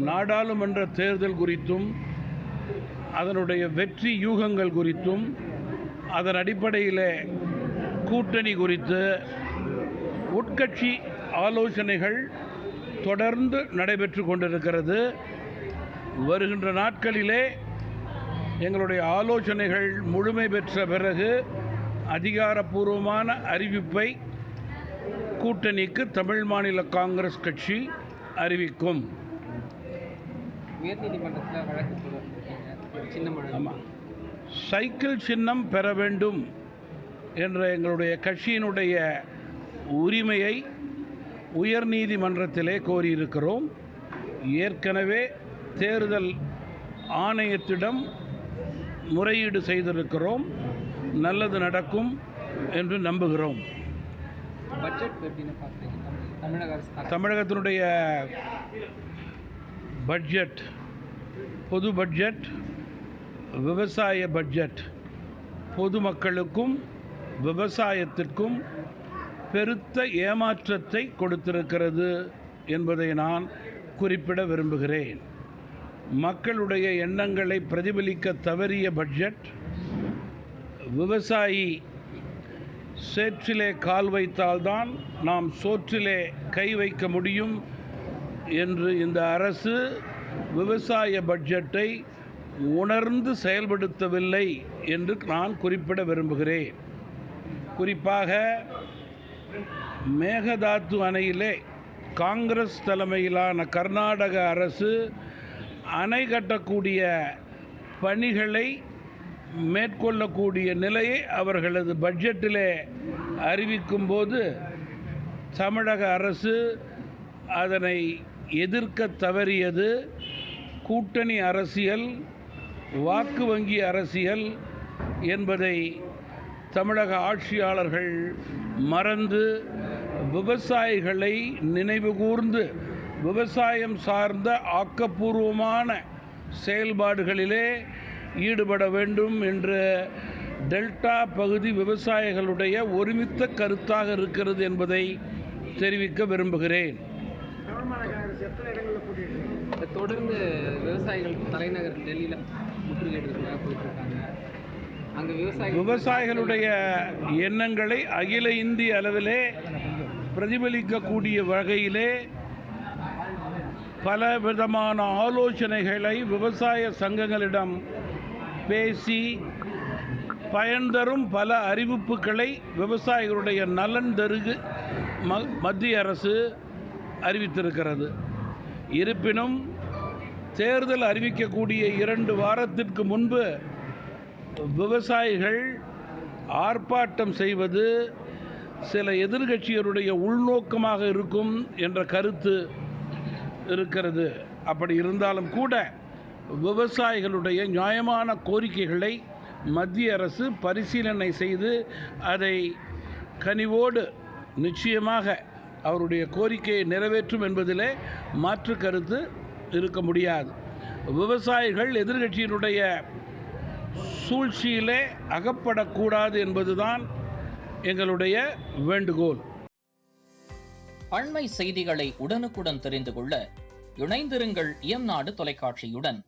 நாடாளுமன்ற தேர்தல் குறித்தும் அதனுடைய வெற்றி யூகங்கள் குறித்தும் அதன் அடிப்படையில் கூட்டணி குறித்து உட்கட்சி ஆலோசனைகள் தொடர்ந்து நடைபெற்று கொண்டிருக்கிறது. வருகின்ற நாட்களிலே எங்களுடைய ஆலோசனைகள் முழுமை பெற்ற பிறகு அதிகாரப்பூர்வமான அறிவிப்பை கூட்டணிக்கு தமிழ் மாநில காங்கிரஸ் கட்சி அறிவிக்கும். உயர்நீதிமன்றத்தில் வழக்கு சின்னம் சைக்கிள் சின்னம் பெற வேண்டும் என்ற எங்களுடைய கட்சியினுடைய உரிமையை உயர்நீதிமன்றத்திலே கோரியிருக்கிறோம். ஏற்கனவே தேர்தல் ஆணையத்திடம் முறையீடு செய்திருக்கிறோம். நல்லது நடக்கும் என்று நம்புகிறோம். தமிழகத்தினுடைய பட்ஜெட், பொது பட்ஜெட், விவசாய பட்ஜெட் பொதுமக்களுக்கும் விவசாயத்திற்கும் பெருத்த ஏமாற்றத்தை கொடுத்திருக்கிறது என்பதை நான் குறிப்பிட விரும்புகிறேன். மக்களுடைய எண்ணங்களை பிரதிபலிக்க தவறிய பட்ஜெட். விவசாயி சேற்றிலே கால் வைத்தால்தான் நாம் சோற்றிலே கை வைக்க முடியும் என்று இந்த அரசு விவசாய பட்ஜெட்டை உணர்ந்து செயல்படுத்தவில்லை என்று நான் குறிப்பிட விரும்புகிறேன். குறிப்பாக மேகதாது அணையிலே காங்கிரஸ் தலைமையிலான கர்நாடக அரசு அணை கட்டக்கூடிய பணிகளை மேற்கொள்ளக்கூடிய நிலையை அவர்களது பட்ஜெட்டிலே அறிவிக்கும்போது தமிழக அரசு அதனை எதிர்க்க தவறியது கூட்டணி அரசியல், வாக்கு வங்கி அரசியல் என்பதை தமிழக ஆட்சியாளர்கள் மறந்து விவசாயிகளை நினைவுகூர்ந்து விவசாயம் சார்ந்த ஆக்கப்பூர்வமான செயல்பாடுகளிலே ஈடுபட வேண்டும் என்று டெல்டா பகுதி விவசாயிகளுடைய ஒருமித்த கருத்தாக இருக்கிறது என்பதை தெரிவிக்க விரும்புகிறேன். தொடர்ந்து விவசாயிகள் தலைநகர் டெல்லியில் முற்றுகையிடுவதற்காக போயிட்டுருக்காங்க. அங்கே விவசாயிகளுடைய எண்ணங்களை அகில இந்திய அளவிலே பிரதிபலிக்கக்கூடிய வகையிலே பல விதமான ஆலோசனைகளை விவசாய சங்கங்களிடம் பேசி பயன் தரும் பல அறிவிப்புகளை விவசாயிகளுடைய நலன் தருகு மத்திய அரசு அறிவித்திருக்கிறது. இருப்பினும் தேர்தல் அறிவிக்கக்கூடிய 2 வாரத்திற்கு முன்பு விவசாயிகள் ஆர்ப்பாட்டம் செய்வது சில எதிர்கட்சிகளுடைய உள்நோக்கமாக இருக்கும் என்ற கருத்து இருக்கிறது. அப்படி இருந்தாலும் கூட விவசாயிகளுடைய நியாயமான கோரிக்கைகளை மத்திய அரசு பரிசீலனை செய்து அதை கனிவோடு நிச்சயமாக அவருடைய கோரிக்கையை நிறைவேற்றும் என்பதிலே மாற்று கருத்து இருக்க முடியாது. விவசாயிகள் எதிர்கட்சியினுடைய சூழ்ச்சியிலே அகப்படக்கூடாது என்பதுதான் எங்களுடைய வேண்டுகோள். அண்மை செய்திகளை உடனுக்குடன் தெரிந்து கொள்ள இணைந்திருங்கள் இயம்நாடு தொலைக்காட்சியுடன்.